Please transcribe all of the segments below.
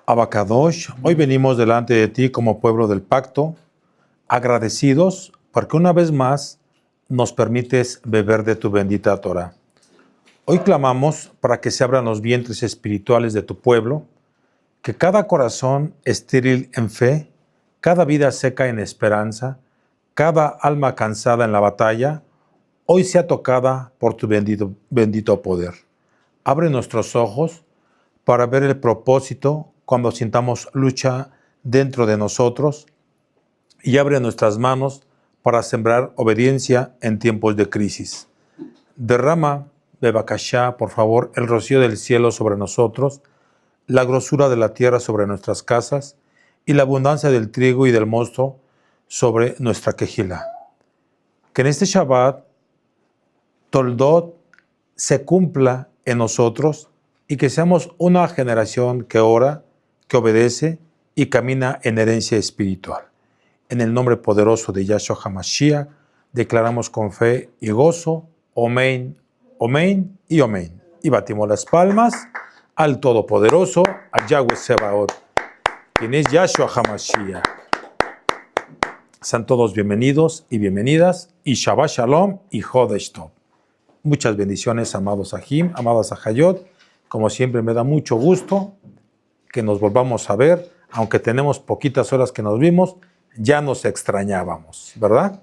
Abacadosh, hoy venimos delante de ti como pueblo del pacto, agradecidos porque una vez más nos permites beber de tu bendita Torah. Hoy clamamos para que se abran los vientres espirituales de tu pueblo, que cada corazón estéril en fe, cada vida seca en esperanza, cada alma cansada en la batalla, hoy sea tocada por tu bendito poder. Abre nuestros ojos para ver el propósito cuando sintamos lucha dentro de nosotros y abre nuestras manos para sembrar obediencia en tiempos de crisis. Derrama, Bebakashá, por favor, el rocío del cielo sobre nosotros, la grosura de la tierra sobre nuestras casas y la abundancia del trigo y del mosto sobre nuestra quejila. Que en este Shabbat, Toldot se cumpla en nosotros y que seamos una generación que ora, que obedece y camina en herencia espiritual. En el nombre poderoso de Yahshua HaMashiach, declaramos con fe y gozo, Omen, Omen y Omen. Y batimos las palmas al Todopoderoso, a Yahweh Sebaot, quien es Yahshua HaMashiach. Sean todos bienvenidos y bienvenidas, y Shabbat Shalom y Jodesh Tov. Muchas bendiciones, amados Ajim, amadas Ajayot. Como siempre, me da mucho gusto que nos volvamos a ver, aunque tenemos poquitas horas que nos vimos, ya nos extrañábamos, ¿verdad?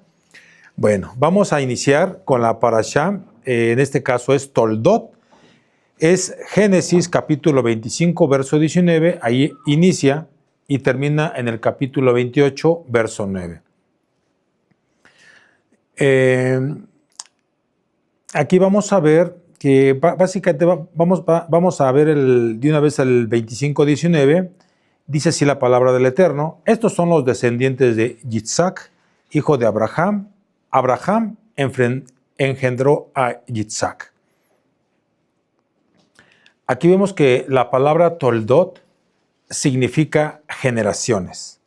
Bueno, vamos a iniciar con la parashá, en este caso es Toldot, es Génesis capítulo 25, verso 19, ahí inicia y termina en el capítulo 28, verso 9. Aquí vamos a ver que básicamente vamos a ver de una vez el 25-19, dice así la palabra del Eterno: estos son los descendientes de Yitzhak, hijo de Abraham. Abraham engendró a Yitzhak. Aquí vemos que la palabra Toldot significa generaciones,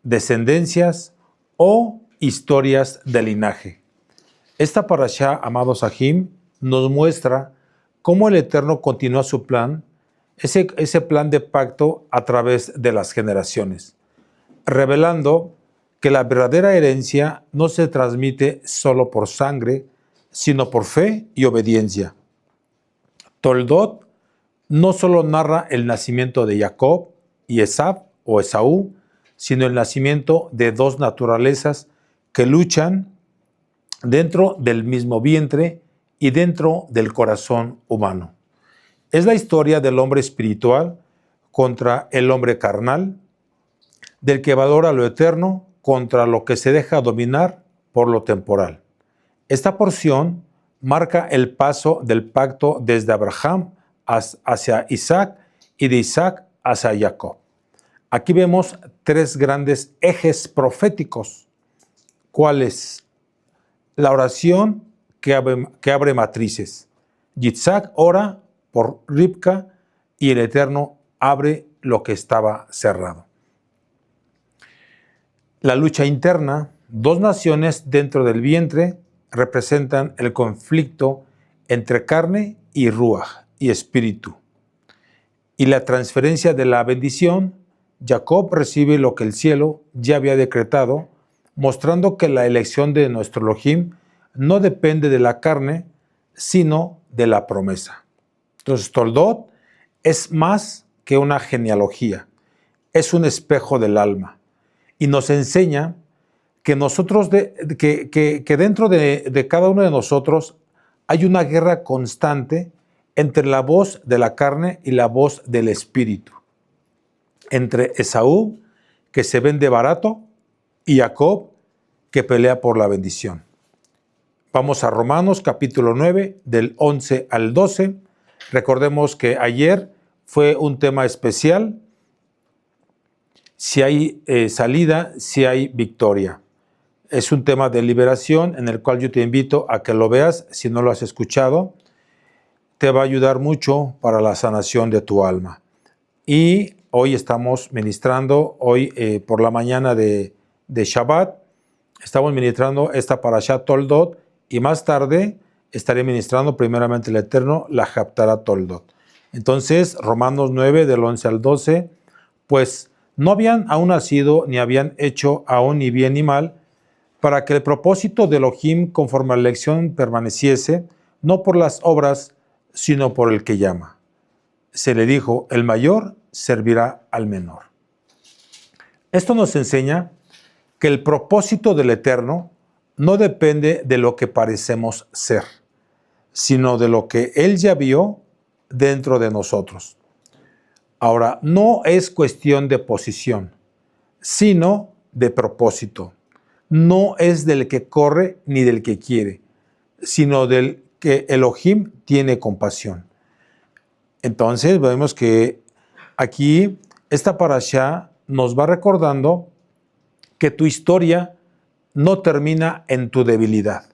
descendencias o historias de linaje. Esta parashá, amados Ajim, nos muestra cómo el Eterno continúa su plan, ese plan de pacto a través de las generaciones, revelando que la verdadera herencia no se transmite solo por sangre, sino por fe y obediencia. Toldot no solo narra el nacimiento de Jacob y Esav o Esaú, sino el nacimiento de dos naturalezas que luchan dentro del mismo vientre y dentro del corazón humano. Es la historia del hombre espiritual contra el hombre carnal, del que valora lo eterno contra lo que se deja dominar por lo temporal. Esta porción marca el paso del pacto desde Abraham hacia Isaac y de Isaac hacia Jacob. Aquí vemos tres grandes ejes proféticos. ¿Cuáles? La oración que abre matrices. Yitzhak ora por Ribka y el Eterno abre lo que estaba cerrado. La lucha interna, dos naciones dentro del vientre, representan el conflicto entre carne y ruaj, y espíritu. Y la transferencia de la bendición, Jacob recibe lo que el cielo ya había decretado, mostrando que la elección de nuestro Elohim no depende de la carne, sino de la promesa. Entonces, Toldot es más que una genealogía, es un espejo del alma y nos enseña que nosotros, que dentro de cada uno de nosotros hay una guerra constante entre la voz de la carne y la voz del espíritu, entre Esaú, que se vende barato, y Jacob, que pelea por la bendición. Vamos a Romanos capítulo 9, del 11 al 12. Recordemos que ayer fue un tema especial. Si hay salida, si hay victoria. Es un tema de liberación en el cual yo te invito a que lo veas. Si no lo has escuchado, te va a ayudar mucho para la sanación de tu alma. Y hoy estamos ministrando, por la mañana de Shabbat, estamos ministrando esta parashá Toldot, y más tarde estaré ministrando primeramente el Eterno, la Haftará Toldot. Entonces, Romanos 9, del 11 al 12, pues no habían aún nacido ni habían hecho aún ni bien ni mal, para que el propósito de Elohim conforme a la elección permaneciese, no por las obras, sino por el que llama. Se le dijo, el mayor servirá al menor. Esto nos enseña que el propósito del Eterno no depende de lo que parecemos ser, sino de lo que Él ya vio dentro de nosotros. Ahora, no es cuestión de posición, sino de propósito. No es del que corre ni del que quiere, sino del que Elohim tiene compasión. Entonces vemos que aquí esta parashá nos va recordando que tu historia no termina en tu debilidad,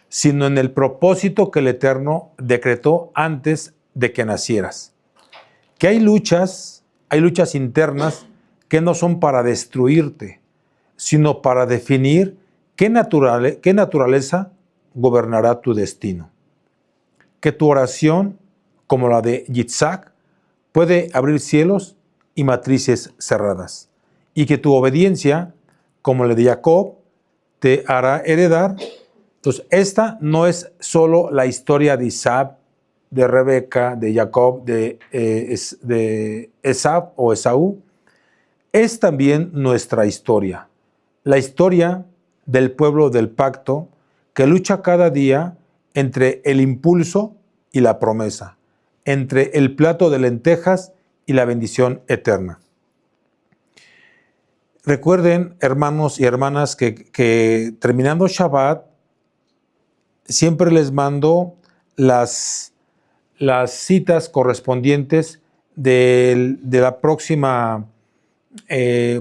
sino en el propósito que el Eterno decretó antes de que nacieras. Que hay luchas internas que no son para destruirte, sino para definir qué naturaleza gobernará tu destino. Que tu oración, como la de Yitzhak, puede abrir cielos y matrices cerradas, y que tu obediencia, como la de Jacob, te hará heredar. Entonces, esta no es solo la historia de Isaac, de Rebeca, de Jacob, de Esab o Esaú, es también nuestra historia, la historia del pueblo del pacto que lucha cada día entre el impulso y la promesa, entre el plato de lentejas y la bendición eterna. Recuerden, hermanos y hermanas, que terminando Shabbat, siempre les mando las citas correspondientes de la próxima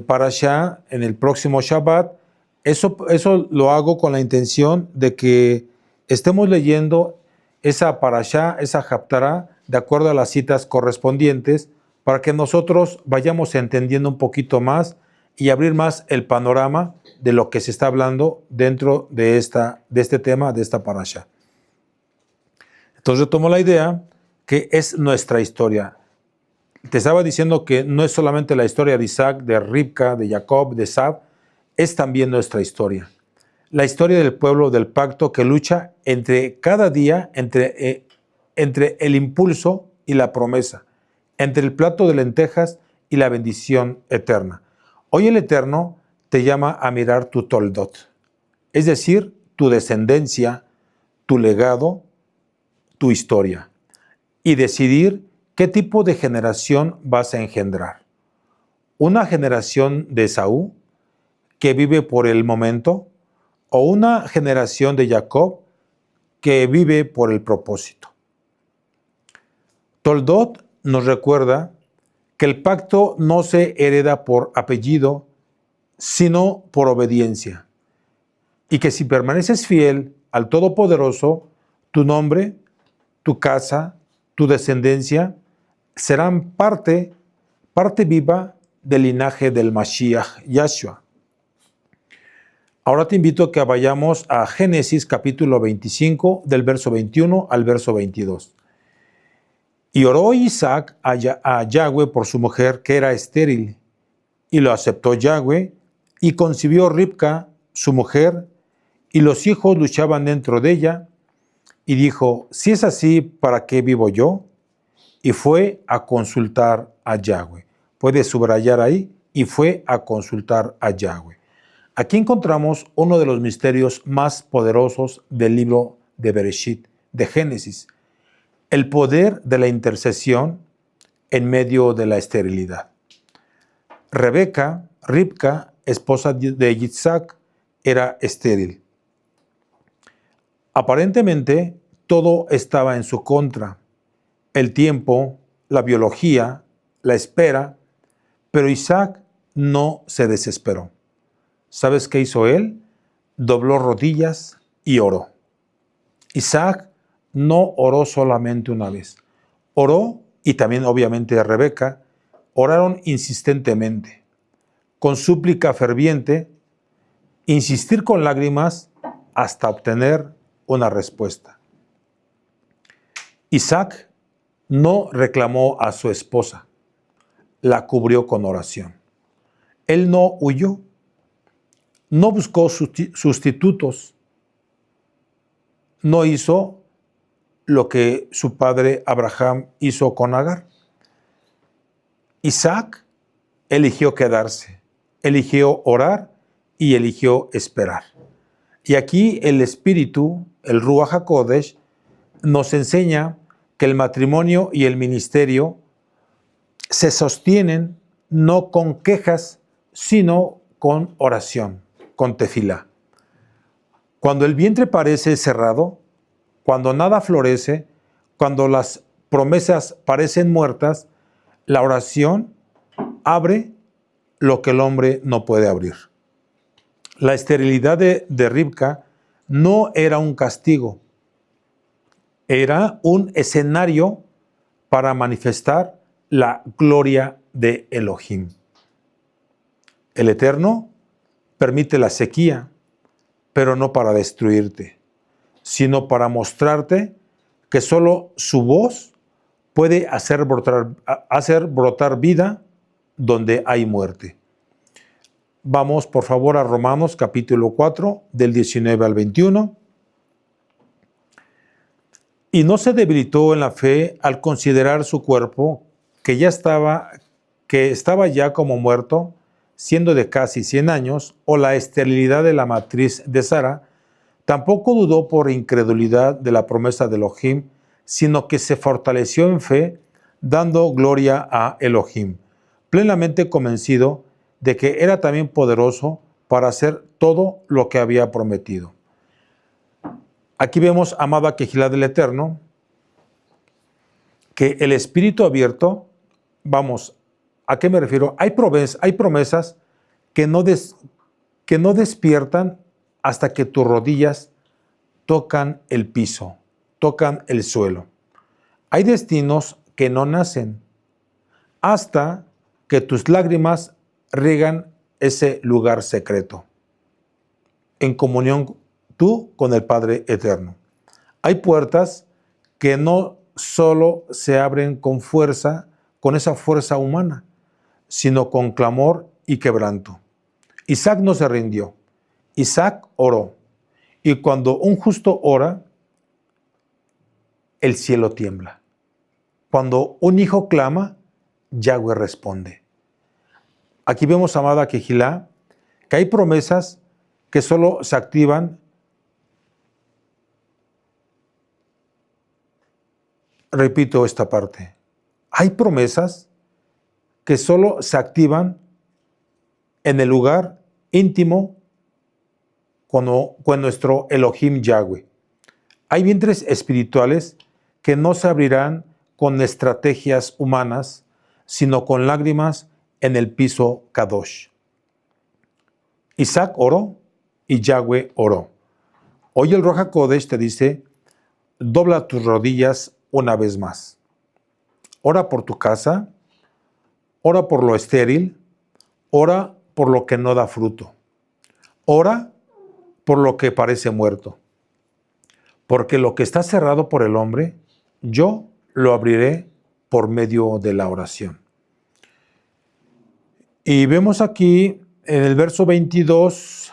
parashá en el próximo Shabbat. Eso lo hago con la intención de que estemos leyendo esa parashá, esa haftará, de acuerdo a las citas correspondientes, para que nosotros vayamos entendiendo un poquito más y abrir más el panorama de lo que se está hablando dentro de este tema, de esta parashá. Entonces yo tomo la idea que es nuestra historia. Te estaba diciendo que no es solamente la historia de Isaac, de Ribka, de Jacob, de Esab, es también nuestra historia. La historia del pueblo del pacto que lucha entre cada día, entre el impulso y la promesa, entre el plato de lentejas y la bendición eterna. Hoy el Eterno te llama a mirar tu toldot, es decir, tu descendencia, tu legado, tu historia, y decidir qué tipo de generación vas a engendrar. ¿Una generación de Esaú que vive por el momento o una generación de Jacob que vive por el propósito? Toldot nos recuerda que el pacto no se hereda por apellido, sino por obediencia, y que si permaneces fiel al Todopoderoso, tu nombre, tu casa, tu descendencia serán parte viva del linaje del Mashiach Yahshua. Ahora te invito a que vayamos a Génesis capítulo 25, del verso 21 al verso 22. Y oró Isaac a Yahweh por su mujer, que era estéril, y lo aceptó Yahweh, y concibió Ribka, su mujer, y los hijos luchaban dentro de ella, y dijo, si es así, ¿para qué vivo yo? Y fue a consultar a Yahweh. Puedes subrayar ahí, y fue a consultar a Yahweh. Aquí encontramos uno de los misterios más poderosos del libro de Bereshit, de Génesis, el poder de la intercesión en medio de la esterilidad. Ribka, esposa de Yitzhak, era estéril. Aparentemente, todo estaba en su contra. El tiempo, la biología, la espera, pero Isaac no se desesperó. ¿Sabes qué hizo él? Dobló rodillas y oró. Isaac no oró solamente una vez. Oró, y también obviamente Rebeca, oraron insistentemente, con súplica ferviente, insistir con lágrimas hasta obtener una respuesta. Isaac no reclamó a su esposa, la cubrió con oración. Él no huyó, no buscó sustitutos, no hizo lo que su padre Abraham hizo con Agar. Isaac eligió quedarse, eligió orar y eligió esperar. Y aquí el Espíritu, el Ruach HaKodesh, nos enseña que el matrimonio y el ministerio se sostienen no con quejas, sino con oración, con tefilá. Cuando el vientre parece cerrado, cuando nada florece, cuando las promesas parecen muertas, la oración abre lo que el hombre no puede abrir. La esterilidad de Ribca no era un castigo, era un escenario para manifestar la gloria de Elohim. El Eterno permite la sequía, pero no para destruirte, sino para mostrarte que solo su voz puede hacer brotar vida donde hay muerte. Vamos, por favor, a Romanos capítulo 4, del 19 al 21. Y no se debilitó en la fe al considerar su cuerpo, que estaba ya como muerto, siendo de casi 100 años, o la esterilidad de la matriz de Sara. Tampoco dudó por incredulidad de la promesa de Elohim, sino que se fortaleció en fe, dando gloria a Elohim, plenamente convencido de que era también poderoso para hacer todo lo que había prometido. Aquí vemos, amada Kehilá del Eterno, que el espíritu abierto, vamos, ¿a qué me refiero? Hay promesas que no despiertan hasta que tus rodillas tocan el piso, tocan el suelo. Hay destinos que no nacen hasta que tus lágrimas riegan ese lugar secreto, en comunión tú con el Padre Eterno. Hay puertas que no solo se abren con fuerza, con esa fuerza humana, sino con clamor y quebranto. Isaac no se rindió. Isaac oró. Y cuando un justo ora, el cielo tiembla. Cuando un hijo clama, Yahweh responde. Aquí vemos, amada Kehilá, que hay promesas que solo se activan. Repito esta parte. Hay promesas que solo se activan en el lugar íntimo con nuestro Elohim Yahweh. Hay vientres espirituales que no se abrirán con estrategias humanas, sino con lágrimas en el piso Kadosh. Isaac oró y Yahweh oró. Hoy el Ruach HaKodesh te dice, dobla tus rodillas una vez más. Ora por tu casa, ora por lo estéril, ora por lo que no da fruto. Ora por lo que parece muerto. Porque lo que está cerrado por el hombre, yo lo abriré por medio de la oración. Y vemos aquí en el verso 22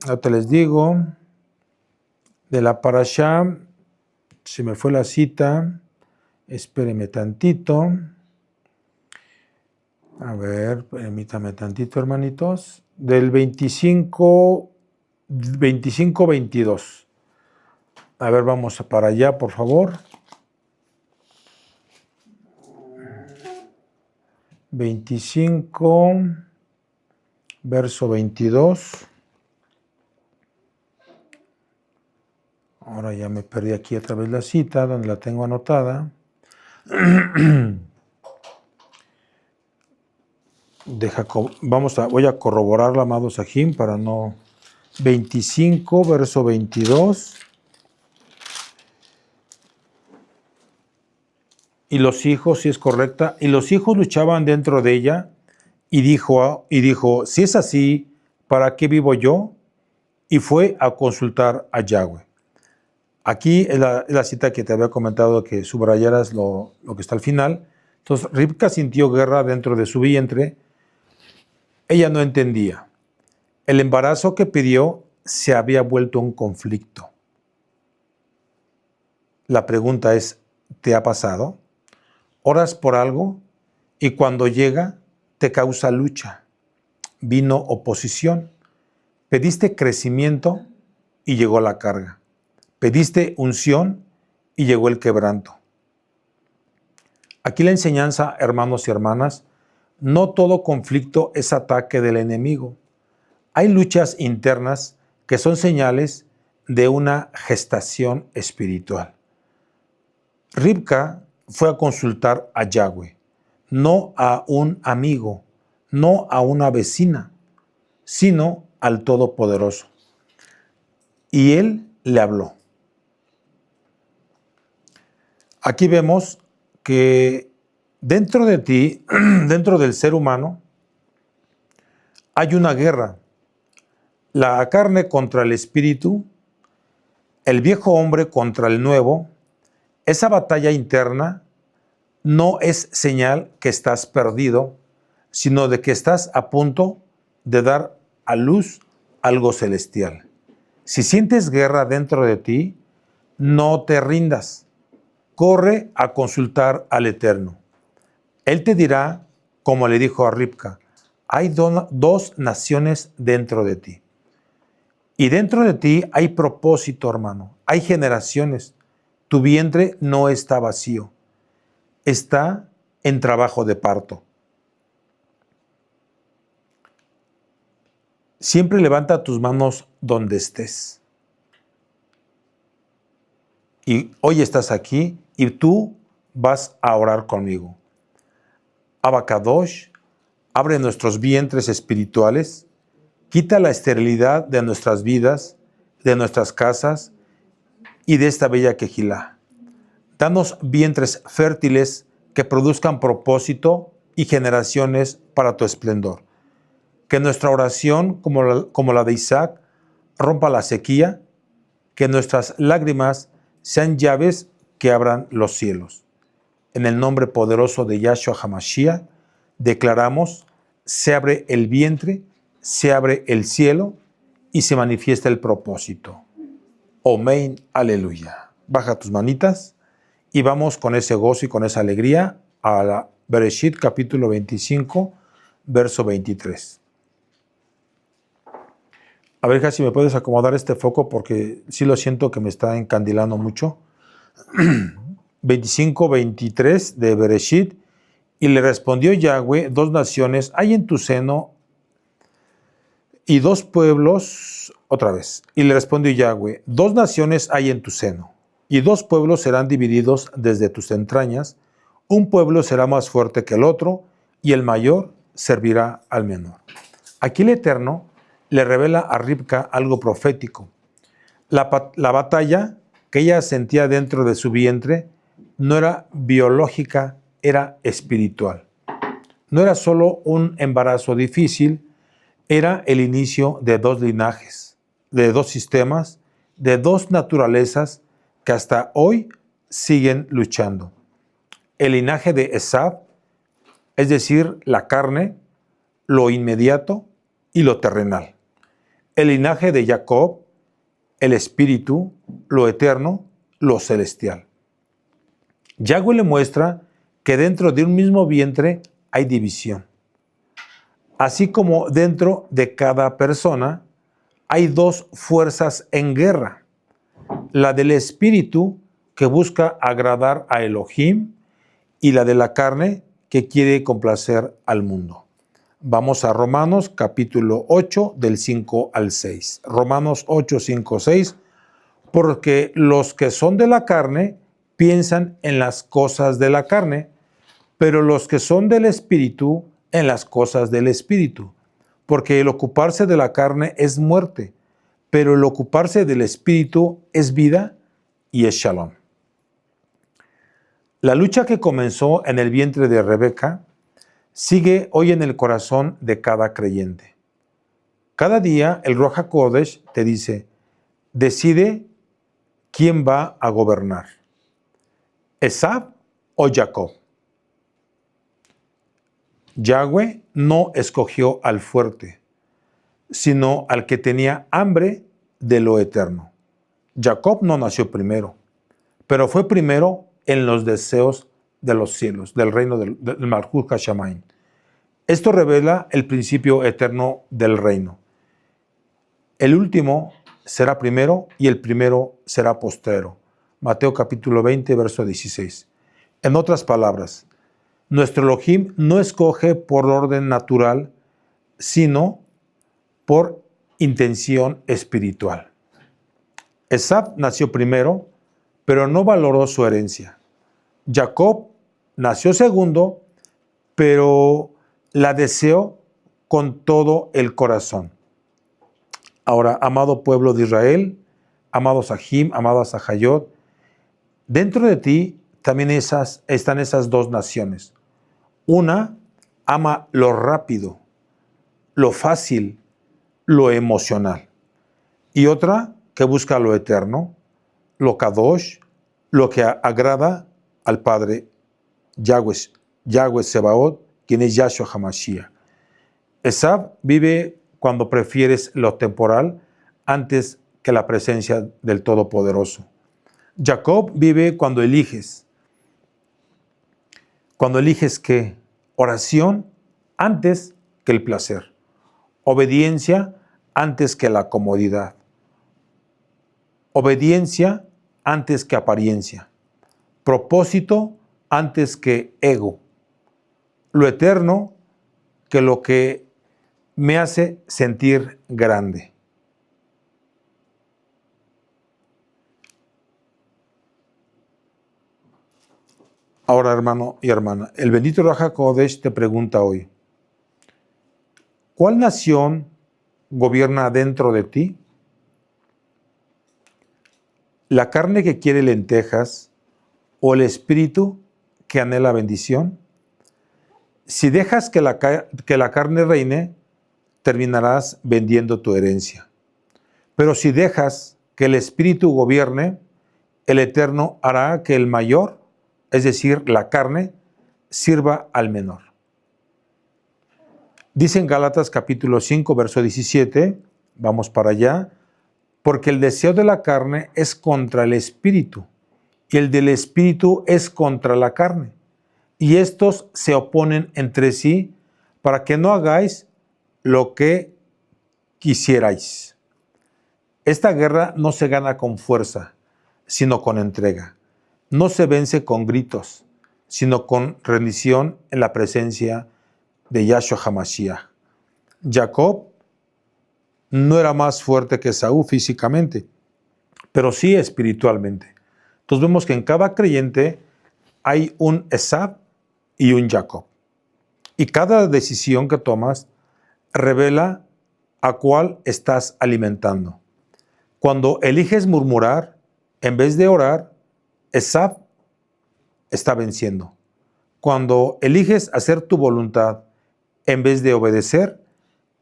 ahorita les digo, de la parashá, se me fue la cita, espéreme tantito. A ver, permítame tantito, hermanitos. Del 25-22. A ver, vamos para allá, por favor. 25, verso 22. Ahora ya me perdí aquí otra vez la cita, donde la tengo anotada. Voy a corroborarla, amado Sahim, para no... 25, verso 22. Y los hijos, si es correcta, y los hijos luchaban dentro de ella, y dijo, si es así, ¿para qué vivo yo? Y fue a consultar a Yahweh. Aquí es la cita que te había comentado, que subrayaras lo que está al final, Entonces Ribka sintió guerra dentro de su vientre. Ella no entendía. El embarazo que pidió se había vuelto un conflicto. La pregunta es, ¿te ha pasado? Oras por algo y cuando llega te causa lucha. Vino oposición. Pediste crecimiento y llegó la carga. Pediste unción y llegó el quebranto. Aquí la enseñanza, hermanos y hermanas, no todo conflicto es ataque del enemigo. Hay luchas internas que son señales de una gestación espiritual. Ribka fue a consultar a Yahweh, no a un amigo, no a una vecina, sino al Todopoderoso. Y él le habló. Aquí vemos que dentro de ti, dentro del ser humano, hay una guerra. La carne contra el espíritu, el viejo hombre contra el nuevo. Esa batalla interna no es señal que estás perdido, sino de que estás a punto de dar a luz algo celestial. Si sientes guerra dentro de ti, no te rindas. Corre a consultar al Eterno. Él te dirá, como le dijo a Ribka, hay dos naciones dentro de ti. Y dentro de ti hay propósito, hermano. Hay generaciones. Tu vientre no está vacío. Está en trabajo de parto. Siempre levanta tus manos donde estés. Y hoy estás aquí y tú vas a orar conmigo. Abacadosh, abre nuestros vientres espirituales, quita la esterilidad de nuestras vidas, de nuestras casas y de esta bella Quejilá. Danos vientres fértiles que produzcan propósito y generaciones para tu esplendor. Que nuestra oración, como la de Isaac, rompa la sequía, que nuestras lágrimas sean llaves que abran los cielos. En el nombre poderoso de Yahshua HaMashiach, declaramos, se abre el vientre, se abre el cielo y se manifiesta el propósito. Omein, aleluya. Baja tus manitas y vamos con ese gozo y con esa alegría a la Bereshit capítulo 25, verso 23. A ver, hija, si me puedes acomodar este foco porque sí lo siento que me está encandilando mucho. 25, 23 de Bereshit. Y le respondió Yahweh, dos naciones hay en tu seno y dos pueblos, otra vez. Y le respondió Yahweh, dos naciones hay en tu seno y dos pueblos serán divididos desde tus entrañas. Un pueblo será más fuerte que el otro y el mayor servirá al menor. Aquí el Eterno le revela a Ribka algo profético. La batalla que ella sentía dentro de su vientre no era biológica, era espiritual. No era solo un embarazo difícil, era el inicio de dos linajes, de dos sistemas, de dos naturalezas que hasta hoy siguen luchando. El linaje de Esav, es decir, la carne, lo inmediato y lo terrenal. El linaje de Jacob, el espíritu, lo eterno, lo celestial. Yahweh le muestra que dentro de un mismo vientre hay división. Así como dentro de cada persona hay dos fuerzas en guerra. La del espíritu que busca agradar a Elohim y la de la carne que quiere complacer al mundo. Vamos a Romanos capítulo 8 del 5 al 6. Romanos 8, 5, 6. Porque los que son de la carne piensan en las cosas de la carne, pero los que son del espíritu en las cosas del espíritu. Porque el ocuparse de la carne es muerte, pero el ocuparse del espíritu es vida y es shalom. La lucha que comenzó en el vientre de Rebeca sigue hoy en el corazón de cada creyente. Cada día el Ruach HaKodesh te dice, decide quién va a gobernar, Esav o Jacob. Yahweh no escogió al fuerte, sino al que tenía hambre de lo eterno. Jacob no nació primero, pero fue primero en los deseos de los cielos, del reino del Malhut Hashamayim. Esto revela el principio eterno del reino. El último será primero y el primero será postrero. Mateo capítulo 20, verso 16. En otras palabras, nuestro Elohim no escoge por orden natural, sino por intención espiritual. Esab nació primero, pero no valoró su herencia. Jacob nació segundo, pero la deseó con todo el corazón. Ahora, amado pueblo de Israel, amados Ajim, amados Ajayot, dentro de ti también están esas dos naciones. Una ama lo rápido, lo fácil, lo emocional. Y otra que busca lo eterno, lo kadosh, lo que agrada al Padre Yahweh Sebaot, quien es Yahshua HaMashiach. Esab vive cuando prefieres lo temporal antes que la presencia del Todopoderoso. Jacob vive cuando eliges. Cuando eliges ¿qué? Oración antes que el placer. Obediencia antes que la comodidad. Obediencia antes que apariencia. Propósito antes que ego. Lo eterno que lo que me hace sentir grande. Ahora, hermano y hermana, el bendito Ruach HaKodesh te pregunta hoy, ¿cuál nación gobierna dentro de ti? ¿La carne que quiere lentejas o el espíritu que anhela bendición? Si dejas que la carne reine, terminarás vendiendo tu herencia. Pero si dejas que el espíritu gobierne, el Eterno hará que el mayor, es decir, la carne, sirva al menor. Dice en Gálatas capítulo 5, verso 17, vamos para allá, porque el deseo de la carne es contra el espíritu, y el del espíritu es contra la carne. Y estos se oponen entre sí para que no hagáis lo que quisierais. Esta guerra no se gana con fuerza, sino con entrega. No se vence con gritos, sino con rendición en la presencia de Yahshua HaMashiach. Jacob no era más fuerte que Esaú físicamente, pero sí espiritualmente. Entonces vemos que en cada creyente hay un Esab y un Jacob. Y cada decisión que tomas revela a cuál estás alimentando. Cuando eliges murmurar en vez de orar, Esab está venciendo. Cuando eliges hacer tu voluntad en vez de obedecer,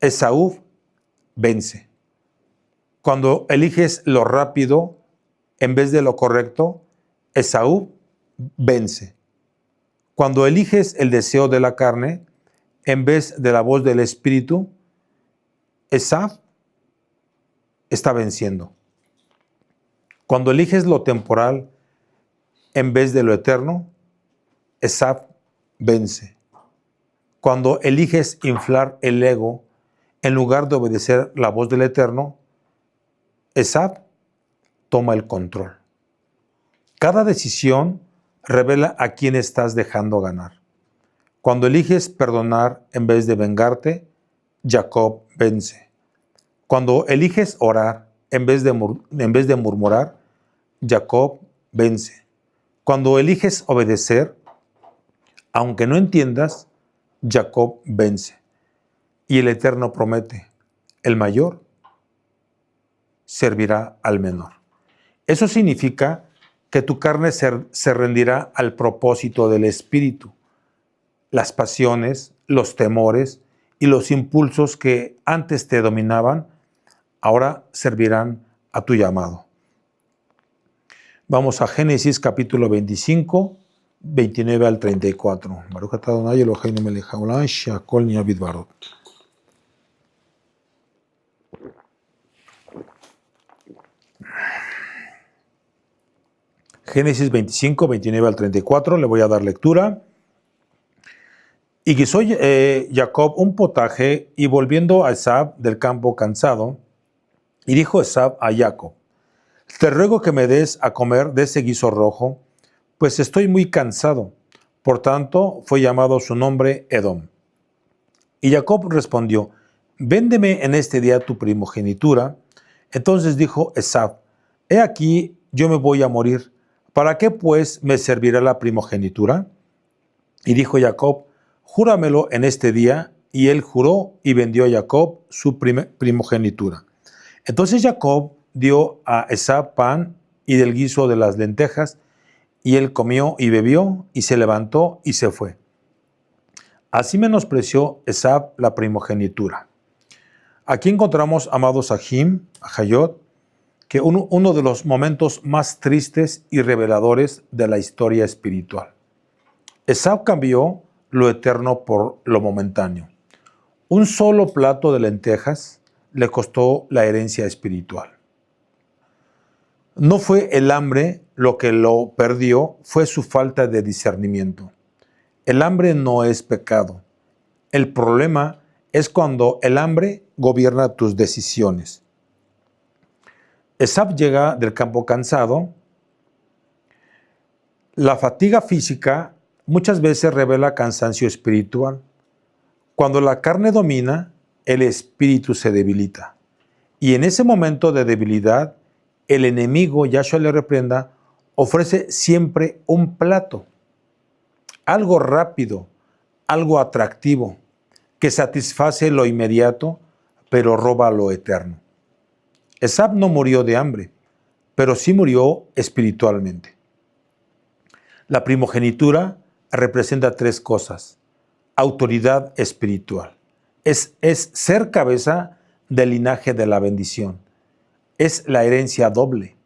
Esaú vence. Cuando eliges lo rápido en vez de lo correcto, Esaú vence. Cuando eliges el deseo de la carne en vez de la voz del Espíritu, Esab está venciendo. Cuando eliges lo temporal en vez de lo eterno, Esab vence. Cuando eliges inflar el ego en lugar de obedecer la voz del Eterno, Esab toma el control. Cada decisión revela a quién estás dejando ganar. Cuando eliges perdonar en vez de vengarte, Jacob vence. Cuando eliges orar en vez de murmurar, Jacob vence. Cuando eliges obedecer, aunque no entiendas, Jacob vence. Y el Eterno promete, el mayor servirá al menor. Eso significa que tu carne se rendirá al propósito del Espíritu. Las pasiones, los temores y los impulsos que antes te dominaban, ahora servirán a tu llamado. Vamos a Génesis capítulo 25, 29 al 34. Baruch atah Adonai Eloheinu melech haolam she'akol nהיה bidvaro. Génesis 25, 29 al 34, le voy a dar lectura. Y guisó Jacob un potaje, y volviendo a Esab del campo cansado, y dijo Esab a Jacob: te ruego que me des a comer de ese guiso rojo, pues estoy muy cansado. Por tanto, fue llamado su nombre Edom. Y Jacob respondió: véndeme en este día tu primogenitura. Entonces dijo Esab: he aquí, yo me voy a morir. ¿Para qué pues me servirá la primogenitura? Y dijo Jacob: júramelo en este día. Y él juró y vendió a Jacob su primogenitura. Entonces Jacob dio a Esab pan y del guiso de las lentejas, y él comió y bebió, y se levantó y se fue. Así menospreció Esab la primogenitura. Aquí encontramos, amados Ajim, Ajayot, que uno de los momentos más tristes y reveladores de la historia espiritual. Esab cambió lo eterno por lo momentáneo. Un solo plato de lentejas le costó la herencia espiritual. No fue el hambre lo que lo perdió, fue su falta de discernimiento. El hambre no es pecado. El problema es cuando el hambre gobierna tus decisiones. Esab llega del campo cansado. La fatiga física muchas veces revela cansancio espiritual. Cuando la carne domina, el espíritu se debilita. Y en ese momento de debilidad, el enemigo, Yahshua le reprenda, ofrece siempre un plato, algo rápido, algo atractivo, que satisface lo inmediato, pero roba lo eterno. Esab no murió de hambre, pero sí murió espiritualmente. La primogenitura representa tres cosas: autoridad espiritual. Es ser cabeza del linaje de la bendición. Es la herencia doble.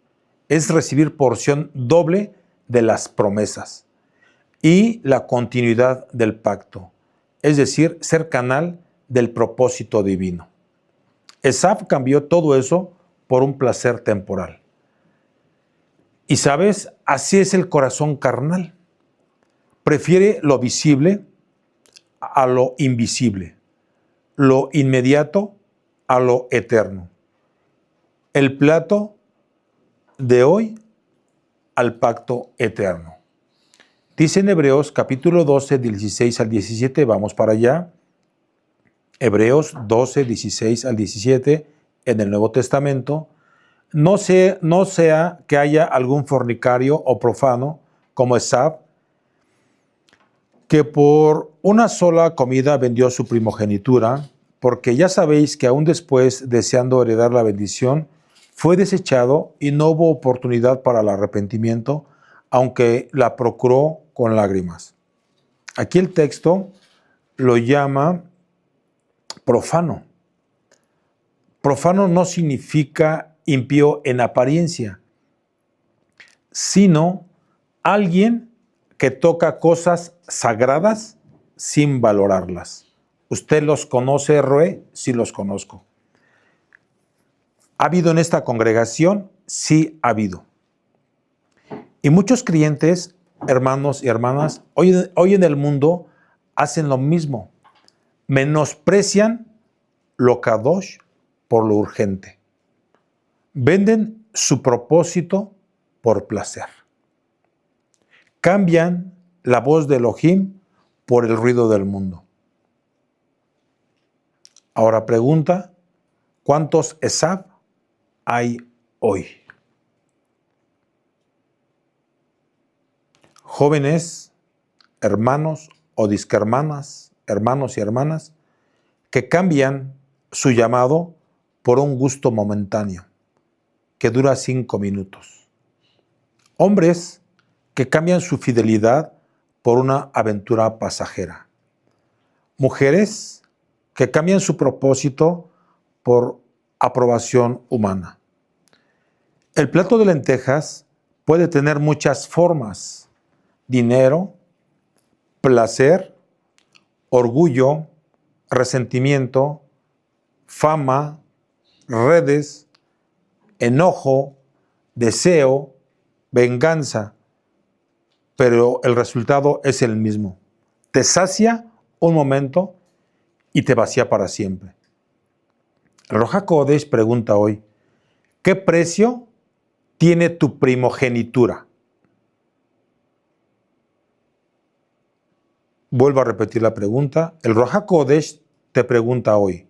Es recibir porción doble de las promesas. Y la continuidad del pacto. Es decir, ser canal del propósito divino. Esab cambió todo eso por un placer temporal. Y sabes, así es el corazón carnal. Prefiere lo visible a lo invisible, lo inmediato a lo eterno. El plato de hoy al pacto eterno. Dice en Hebreos capítulo 12, 16 al 17, vamos para allá. Hebreos 12, 16 al 17, en el Nuevo Testamento. No sea que haya algún fornicario o profano, como Esab, que por una sola comida vendió su primogenitura, porque ya sabéis que aún después, deseando heredar la bendición, fue desechado y no hubo oportunidad para el arrepentimiento, aunque la procuró con lágrimas. Aquí el texto lo llama profano. Profano no significa impío en apariencia, sino alguien que toca cosas sagradas sin valorarlas. ¿Usted los conoce, Roe? Sí los conozco. ¿Ha habido en esta congregación? Sí ha habido. Y muchos creyentes, hermanos y hermanas, hoy en el mundo hacen lo mismo. Menosprecian lo kadosh por lo urgente. Venden su propósito por placer. Cambian la voz de Elohim por el ruido del mundo. Ahora pregunta, ¿cuántos Esab hay hoy? Jóvenes, hermanos o disquermanas, hermanos y hermanas, que cambian su llamado por un gusto momentáneo, que dura 5 minutos. Hombres que cambian su fidelidad por una aventura pasajera. Mujeres que cambian su propósito por aprobación humana. El plato de lentejas puede tener muchas formas, dinero, placer, orgullo, resentimiento, fama, redes, enojo, deseo, venganza, pero el resultado es el mismo. Te sacia un momento y te vacía para siempre. El Ruach HaKodesh pregunta hoy, ¿qué precio tiene tu primogenitura? Vuelvo a repetir la pregunta. El Ruach HaKodesh te pregunta hoy,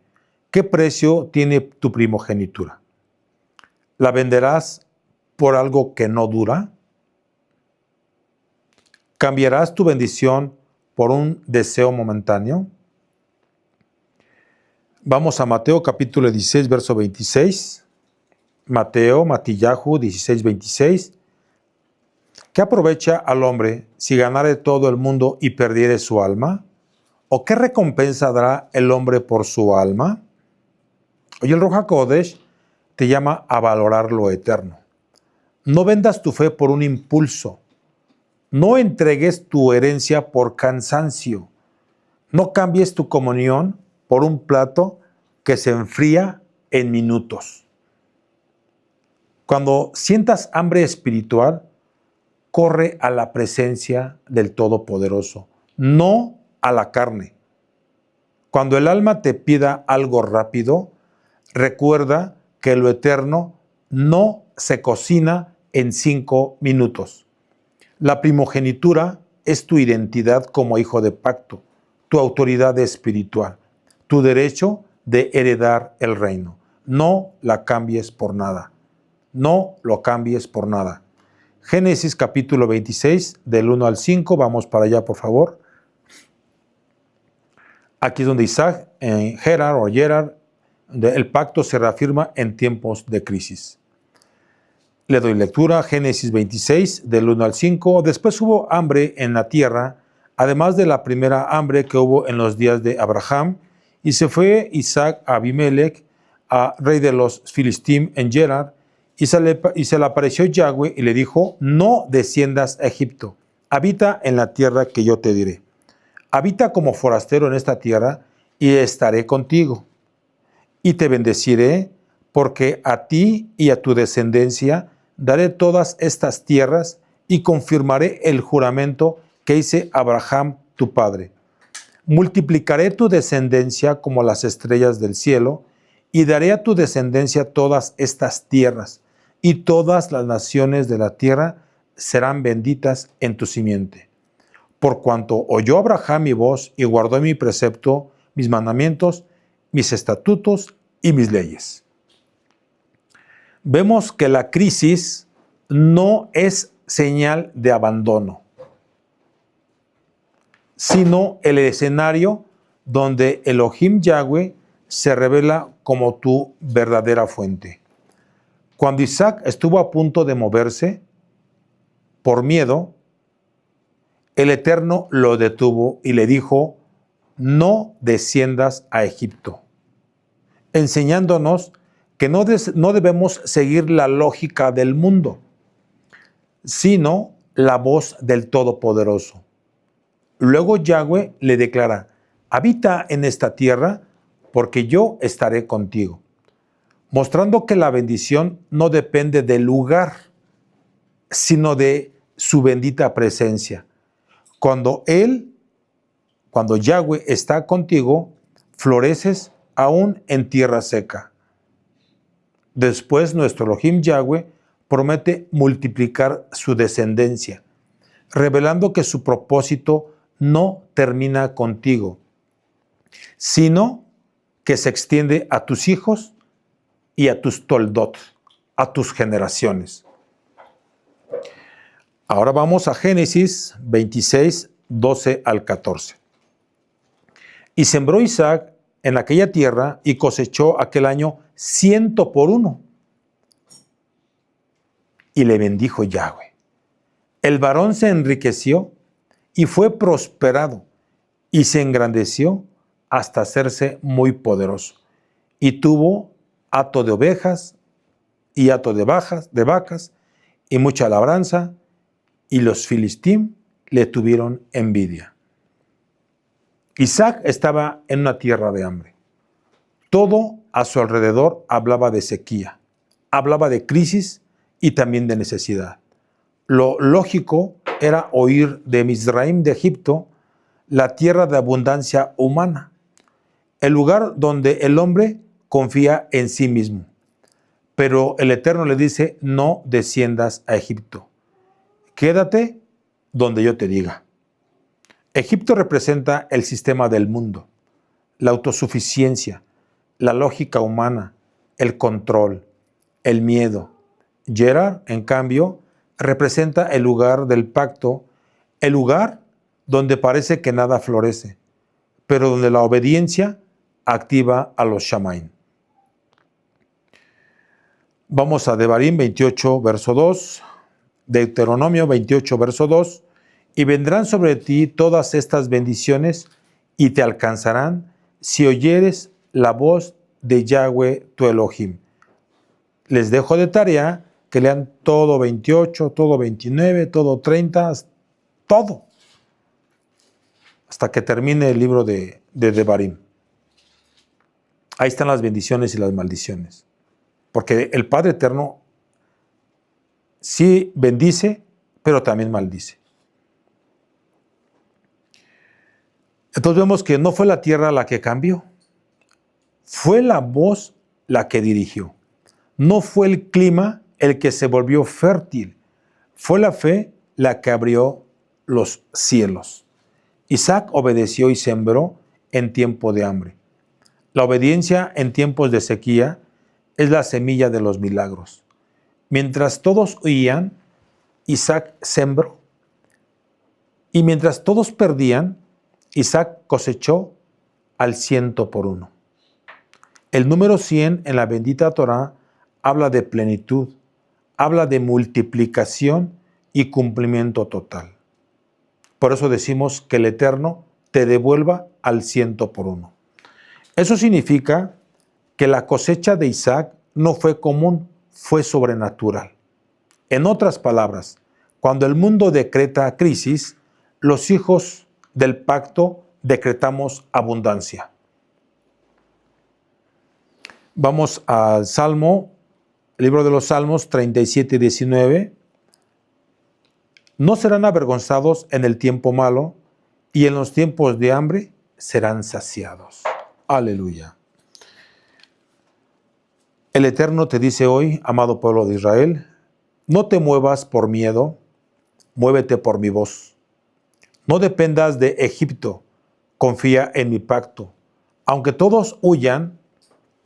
¿qué precio tiene tu primogenitura? ¿La venderás por algo que no dura? ¿Cambiarás tu bendición por un deseo momentáneo? Vamos a Mateo capítulo 16, verso 26. Matillahu 16, 26. ¿Qué aprovecha al hombre si ganare todo el mundo y perdiere su alma? ¿O qué recompensa dará el hombre por su alma? Hoy el Ruach HaKodesh te llama a valorar lo eterno. No vendas tu fe por un impulso. No entregues tu herencia por cansancio. No cambies tu comunión por un plato que se enfría en minutos. Cuando sientas hambre espiritual, corre a la presencia del Todopoderoso, no a la carne. Cuando el alma te pida algo rápido, recuerda que lo eterno no se cocina en 5 minutos. La primogenitura es tu identidad como hijo de pacto, tu autoridad espiritual, tu derecho de heredar el reino. No la cambies por nada. No lo cambies por nada. Génesis capítulo 26, del 1 al 5, vamos para allá por favor. Aquí es donde Isaac, en Gerar, el pacto se reafirma en tiempos de crisis. Le doy lectura, Génesis 26, del 1 al 5. Después hubo hambre en la tierra, además de la primera hambre que hubo en los días de Abraham, y se fue Isaac a Abimelech, rey de los Filistim, en Gerar, y se le apareció Yahweh y le dijo, no desciendas a Egipto, habita en la tierra que yo te diré. Habita como forastero en esta tierra y estaré contigo. Y te bendeciré porque a ti y a tu descendencia daré todas estas tierras y confirmaré el juramento que hice a Abraham tu padre. Multiplicaré tu descendencia como las estrellas del cielo y daré a tu descendencia todas estas tierras, y todas las naciones de la tierra serán benditas en tu simiente. Por cuanto oyó Abraham mi voz y guardó mi precepto, mis mandamientos, mis estatutos y mis leyes. Vemos que la crisis no es señal de abandono, sino el escenario donde Elohim Yahweh se revela como tu verdadera fuente. Cuando Isaac estuvo a punto de moverse por miedo, el Eterno lo detuvo y le dijo, no desciendas a Egipto, enseñándonos que no debemos seguir la lógica del mundo, sino la voz del Todopoderoso. Luego Yahweh le declara, habita en esta tierra porque yo estaré contigo, mostrando que la bendición no depende del lugar, sino de su bendita presencia. Cuando Yahweh está contigo, floreces aún en tierra seca. Después nuestro Elohim Yahweh promete multiplicar su descendencia, revelando que su propósito no termina contigo, sino que se extiende a tus hijos y a tus toldot, a tus generaciones. Ahora vamos a Génesis 26, 12 al 14. Y sembró Isaac en aquella tierra y cosechó aquel año 100 por 1. Y le bendijo Yahweh. El varón se enriqueció y fue prosperado y se engrandeció hasta hacerse muy poderoso. Y tuvo hato de ovejas y hato de vacas y mucha labranza, y los filistim le tuvieron envidia. Isaac estaba en una tierra de hambre. Todo a su alrededor hablaba de sequía, hablaba de crisis y también de necesidad. Lo lógico era oír de Mizraim, de Egipto, la tierra de abundancia humana, el lugar donde el hombre confía en sí mismo. Pero el Eterno le dice, no desciendas a Egipto. Quédate donde yo te diga. Egipto representa el sistema del mundo, la autosuficiencia, la lógica humana, el control, el miedo. Gerar, en cambio, representa el lugar del pacto, el lugar donde parece que nada florece, pero donde la obediencia activa a los Shamaim. Vamos a Devarim 28, verso 2, Deuteronomio 28, verso 2, y vendrán sobre ti todas estas bendiciones y te alcanzarán si oyeres la voz de Yahweh tu Elohim. Les dejo de tarea que lean todo 28, todo 29, todo 30, todo, hasta que termine el libro de Devarim. Ahí están las bendiciones y las maldiciones. Porque el Padre Eterno sí bendice, pero también maldice. Entonces vemos que no fue la tierra la que cambió, fue la voz la que dirigió. No fue el clima el que se volvió fértil, fue la fe la que abrió los cielos. Isaac obedeció y sembró en tiempo de hambre. La obediencia en tiempos de sequía es la semilla de los milagros. Mientras todos huían, Isaac sembró. Y mientras todos perdían, Isaac cosechó al 100%. El número 100 en la bendita Torá habla de plenitud, habla de multiplicación y cumplimiento total. Por eso decimos que el Eterno te devuelva al 100%. Eso significa que la cosecha de Isaac no fue común, fue sobrenatural. En otras palabras, cuando el mundo decreta crisis, los hijos del pacto decretamos abundancia. Vamos al Salmo, el libro de los Salmos 37 y 19. No serán avergonzados en el tiempo malo, y en los tiempos de hambre serán saciados. Aleluya. El Eterno te dice hoy, amado pueblo de Israel, no te muevas por miedo, muévete por mi voz. No dependas de Egipto, confía en mi pacto. Aunque todos huyan,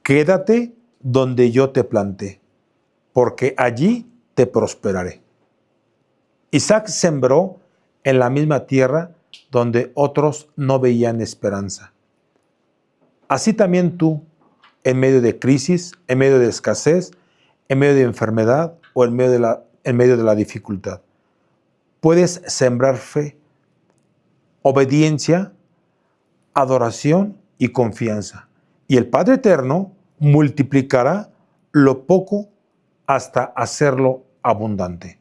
quédate donde yo te planté, porque allí te prosperaré. Isaac sembró en la misma tierra donde otros no veían esperanza. Así también tú, en medio de crisis, en medio de escasez, en medio de enfermedad o en medio de la dificultad, puedes sembrar fe, obediencia, adoración y confianza. Y el Padre Eterno multiplicará lo poco hasta hacerlo abundante.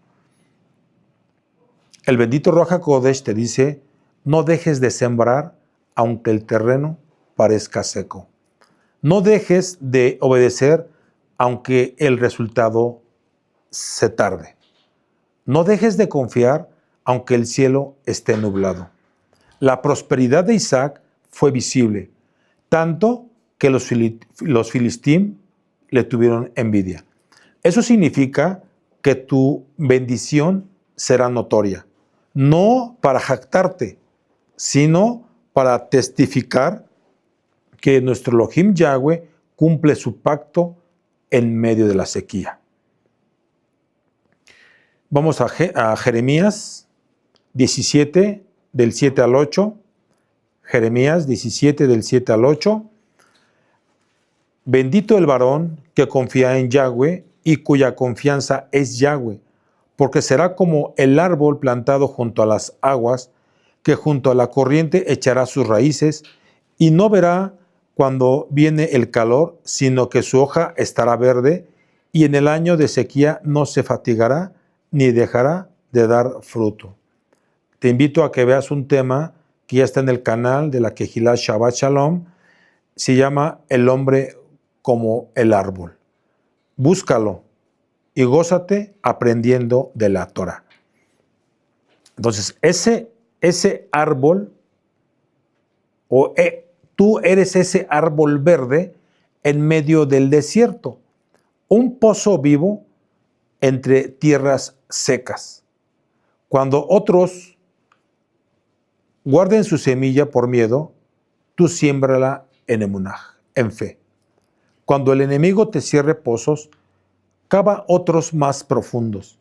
El bendito Ruach HaKodesh te dice, no dejes de sembrar aunque el terreno parezca seco. No dejes de obedecer aunque el resultado se tarde. No dejes de confiar aunque el cielo esté nublado. La prosperidad de Isaac fue visible, tanto que los filistín le tuvieron envidia. Eso significa que tu bendición será notoria, no para jactarte, sino para testificar que nuestro Elohim Yahweh cumple su pacto en medio de la sequía. Vamos a Jeremías 17, del 7 al 8. Jeremías 17, del 7 al 8. Bendito el varón que confía en Yahweh y cuya confianza es Yahweh, porque será como el árbol plantado junto a las aguas, que junto a la corriente echará sus raíces y no verá cuando viene el calor, sino que su hoja estará verde y en el año de sequía no se fatigará ni dejará de dar fruto. te invito a que veas un tema que ya está en el canal de la Kehilá Shabbat Shalom. Se llama El hombre como el árbol. Búscalo y gózate aprendiendo de la Torah. Entonces, ese árbol, tú eres ese árbol verde en medio del desierto, un pozo vivo entre tierras secas. Cuando otros guarden su semilla por miedo, tú siémbrala en emunaj, en fe. Cuando el enemigo te cierre pozos, cava otros más profundos,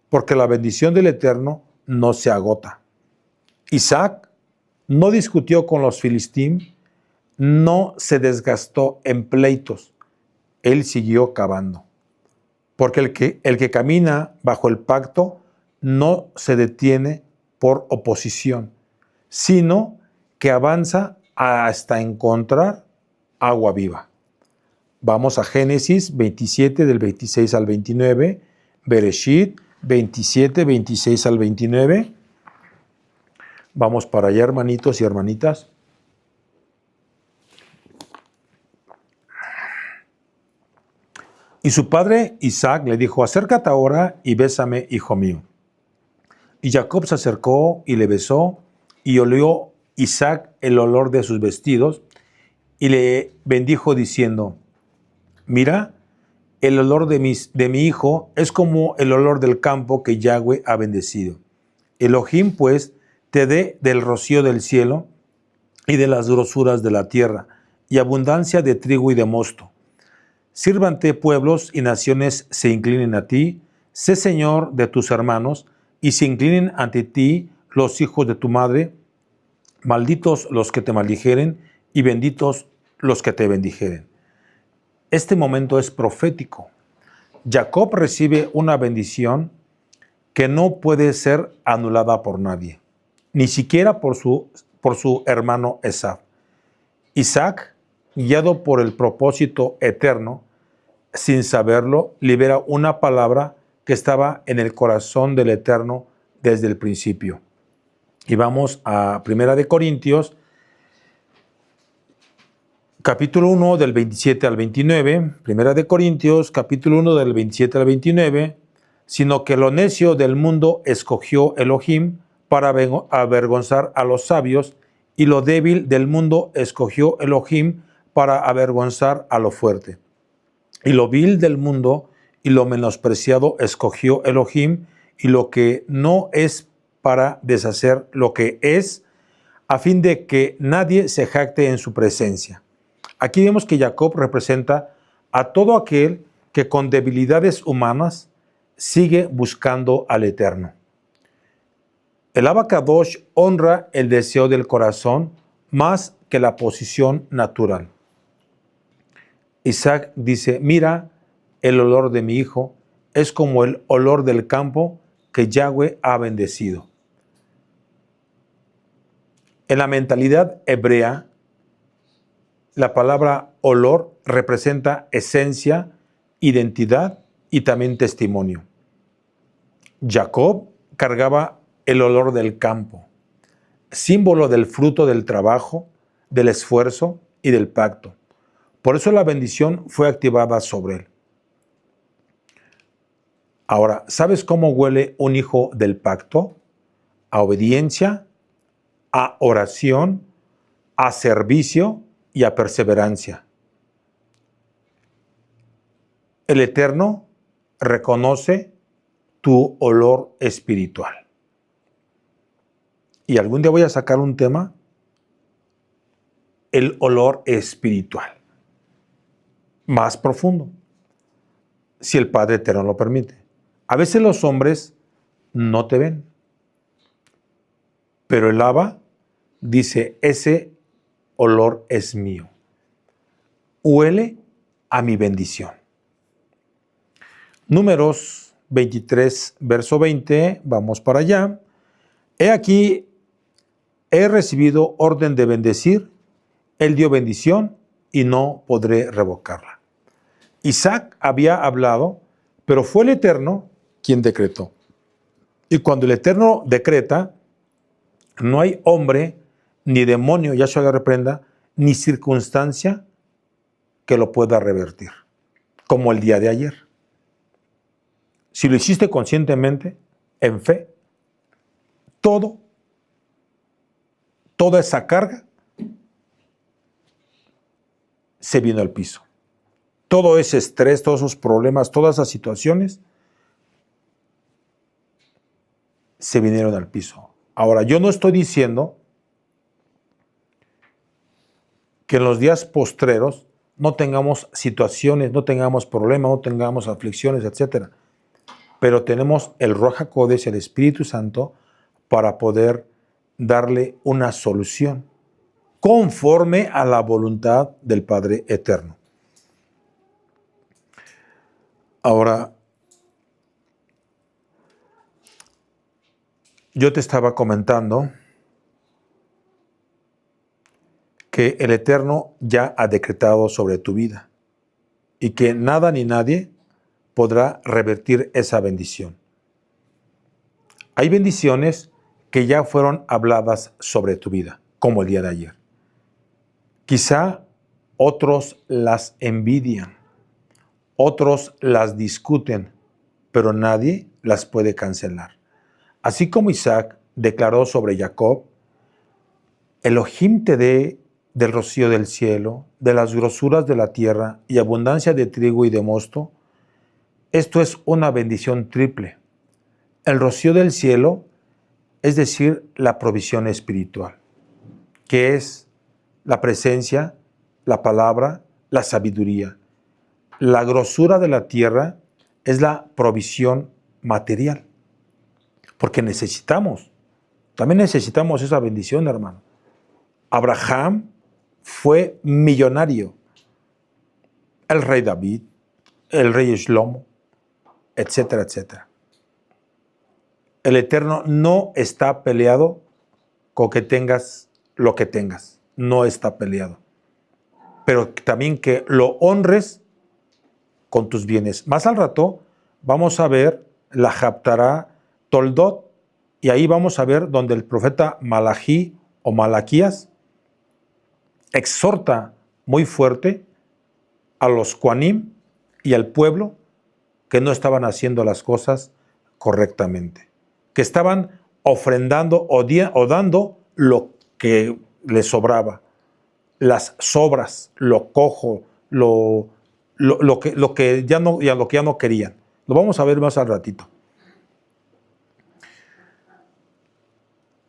porque la bendición del Eterno no se agota. Isaac no discutió con los filisteos, no se desgastó en pleitos, él siguió cavando. Porque el que camina bajo el pacto no se detiene por oposición, sino que avanza hasta encontrar agua viva. Vamos a Génesis 27, del 26 al 29, Bereshit 27, 26 al 29. Vamos para allá, hermanitos y hermanitas. Y su padre Isaac le dijo: acércate ahora y bésame, hijo mío. Y Jacob se acercó y le besó, y olió Isaac el olor de sus vestidos, y le bendijo diciendo: mira, el olor de mi hijo es como el olor del campo que Yahweh ha bendecido. Elohim, pues, te dé del rocío del cielo y de las grosuras de la tierra, y abundancia de trigo y de mosto. Sírvante pueblos y naciones se inclinen a ti, sé Señor de tus hermanos, y se inclinen ante ti los hijos de tu madre, malditos los que te maldijeren, y benditos los que te bendijeren. Este momento es profético. Jacob recibe una bendición que no puede ser anulada por nadie, ni siquiera por su hermano Esaú. Isaac, guiado por el propósito eterno, sin saberlo, libera una palabra que estaba en el corazón del Eterno desde el principio. Y vamos a 1 de Corintios, capítulo 1, del 27 al 29. 1 de Corintios, capítulo 1, del 27 al 29. Sino que lo necio del mundo escogió Elohim para avergonzar a los sabios, y lo débil del mundo escogió Elohim para avergonzar a lo fuerte. Y lo vil del mundo y lo menospreciado escogió Elohim, y lo que no es, para deshacer lo que es, a fin de que nadie se jacte en su presencia. Aquí vemos que Jacob representa a todo aquel que con debilidades humanas sigue buscando al Eterno. El Abacadosh honra el deseo del corazón más que la posición natural. Isaac dice: mira, el olor de mi hijo es como el olor del campo que Yahweh ha bendecido. En la mentalidad hebrea, la palabra olor representa esencia, identidad y también testimonio. Jacob cargaba el olor del campo, símbolo del fruto del trabajo, del esfuerzo y del pacto. Por eso la bendición fue activada sobre él. Ahora, ¿sabes cómo huele un hijo del pacto? A obediencia, a oración, a servicio y a perseverancia. El Eterno reconoce tu olor espiritual. Y algún día voy a sacar un tema, el olor espiritual, más profundo, si el Padre Eterno lo permite. A veces los hombres no te ven, pero el Abba dice: ese olor es mío, huele a mi bendición. Números 23, verso 20, vamos para allá. He aquí, he recibido orden de bendecir, él dio bendición y no podré revocarla. Isaac había hablado, pero fue el Eterno quien decretó. Y cuando el Eterno decreta, No hay hombre, ni demonio, Yahshua le reprenda, ni circunstancia que lo pueda revertir, como el día de ayer. Si lo hiciste conscientemente, en fe, toda esa carga se vino al piso. Todo ese estrés, todos esos problemas, todas esas situaciones se vinieron al piso. Ahora, yo no estoy diciendo que en los días postreros no tengamos situaciones, no tengamos problemas, no tengamos aflicciones, etc. Pero tenemos el Ruach HaKodesh, el Espíritu Santo, para poder darle una solución conforme a la voluntad del Padre Eterno. Ahora, yo te estaba comentando que el Eterno ya ha decretado sobre tu vida y que nada ni nadie podrá revertir esa bendición. Hay bendiciones que ya fueron habladas sobre tu vida, como el día de ayer. Quizá otros las envidian, otros las discuten, pero nadie las puede cancelar. Así como Isaac declaró sobre Jacob, Elohim te dé del rocío del cielo, de las grosuras de la tierra y abundancia de trigo y de mosto. Esto es una bendición triple. El rocío del cielo, es decir, la provisión espiritual, que es la presencia, la palabra, la sabiduría. La grosura de la tierra es la provisión material, porque también necesitamos esa bendición, hermano. Abraham fue millonario, el rey David, el rey Shlomo, etcétera, etcétera. El Eterno no está peleado con que tengas lo que tengas, no está peleado. Pero también que lo honres con tus bienes. Más al rato vamos a ver la Haftará Toldot, y ahí vamos a ver donde el profeta Malají o Malaquías exhorta muy fuerte a los Kohanim y al pueblo que no estaban haciendo las cosas correctamente, que estaban ofrendando o dando lo que les sobraba, las sobras, lo cojo, lo que ya no querían. Lo vamos a ver más al ratito.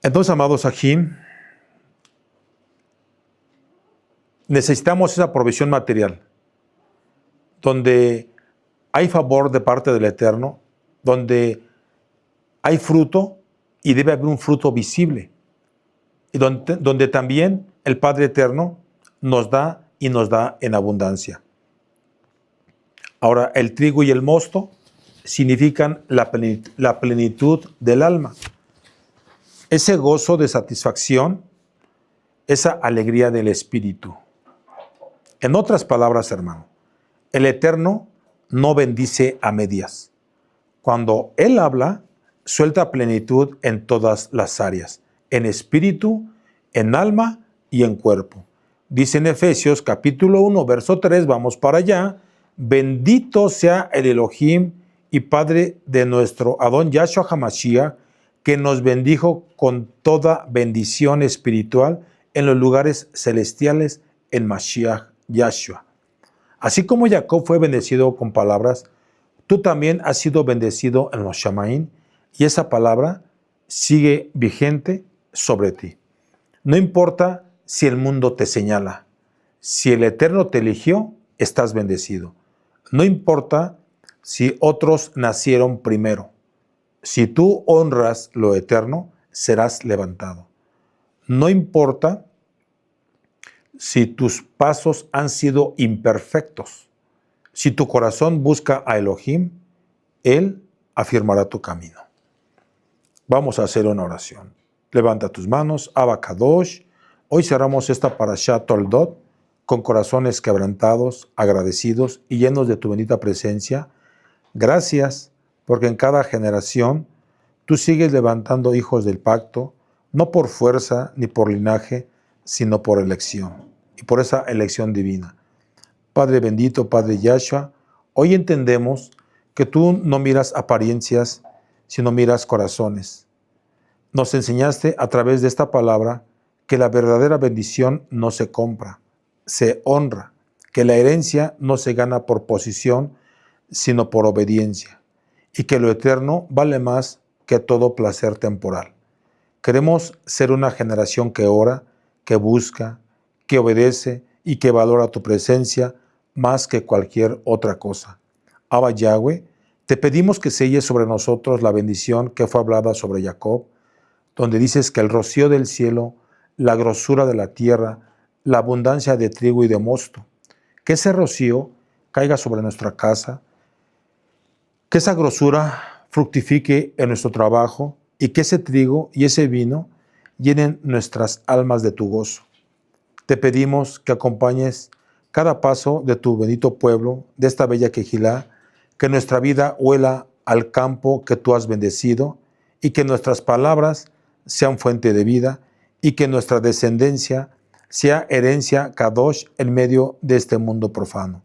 Entonces, amados Ajim, necesitamos esa provisión material, donde hay favor de parte del Eterno, donde hay fruto y debe haber un fruto visible, y donde también el Padre Eterno nos da y nos da en abundancia. Ahora, el trigo y el mosto significan la plenitud del alma, ese gozo de satisfacción, esa alegría del espíritu. En otras palabras, hermano, el Eterno no bendice a medias. Cuando Él habla, suelta plenitud en todas las áreas, en espíritu, en alma y en cuerpo. Dice en Efesios capítulo 1, verso 3, vamos para allá: bendito sea el Elohim y Padre de nuestro Adón Yahshua HaMashiach, que nos bendijo con toda bendición espiritual en los lugares celestiales en Mashiach Yahshua. Así como Jacob fue bendecido con palabras, tú también has sido bendecido en los Shamaín, y esa palabra sigue vigente sobre ti. No importa si el mundo te señala, si el Eterno te eligió, estás bendecido. No importa si otros nacieron primero. Si tú honras lo eterno, serás levantado. No importa si tus pasos han sido imperfectos. Si tu corazón busca a Elohim, Él afirmará tu camino. Vamos a hacer una oración. Levanta tus manos, Abba Kadosh. Hoy cerramos esta parashá Toldot con corazones quebrantados, agradecidos y llenos de tu bendita presencia. Gracias, porque en cada generación tú sigues levantando hijos del pacto, no por fuerza ni por linaje, sino por elección, y por esa elección divina. Padre bendito, Padre Yahshua, hoy entendemos que tú no miras apariencias, sino miras corazones. Nos enseñaste a través de esta palabra que la verdadera bendición no se compra, se honra, que la herencia no se gana por posición, sino por obediencia, y que lo eterno vale más que todo placer temporal. Queremos ser una generación que ora, que busca, que obedece y que valora tu presencia más que cualquier otra cosa. Abba Yahweh, te pedimos que selles sobre nosotros la bendición que fue hablada sobre Jacob, donde dices que el rocío del cielo, la grosura de la tierra, la abundancia de trigo y de mosto, que ese rocío caiga sobre nuestra casa, que esa grosura fructifique en nuestro trabajo y que ese trigo y ese vino llenen nuestras almas de tu gozo. Te pedimos que acompañes cada paso de tu bendito pueblo, de esta bella Quejilá, que nuestra vida huela al campo que tú has bendecido y que nuestras palabras sean fuente de vida y que nuestra descendencia sea herencia Kadosh en medio de este mundo profano.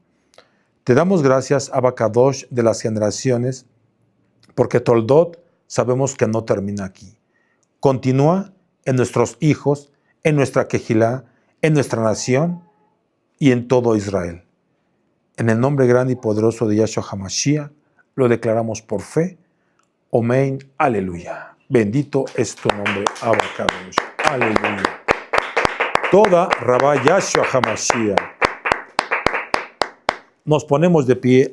Te damos gracias, Abba Kadosh, de las generaciones, porque Toldot sabemos que no termina aquí. Continúa en nuestros hijos, en nuestra Quejilá, en nuestra nación y en todo Israel. En el nombre grande y poderoso de Yahshua HaMashiach, lo declaramos por fe. Amén. Aleluya. Bendito es tu nombre, Abba Kadosh. Aleluya. Toda Rabá Yahshua HaMashiach. Nos ponemos de pie.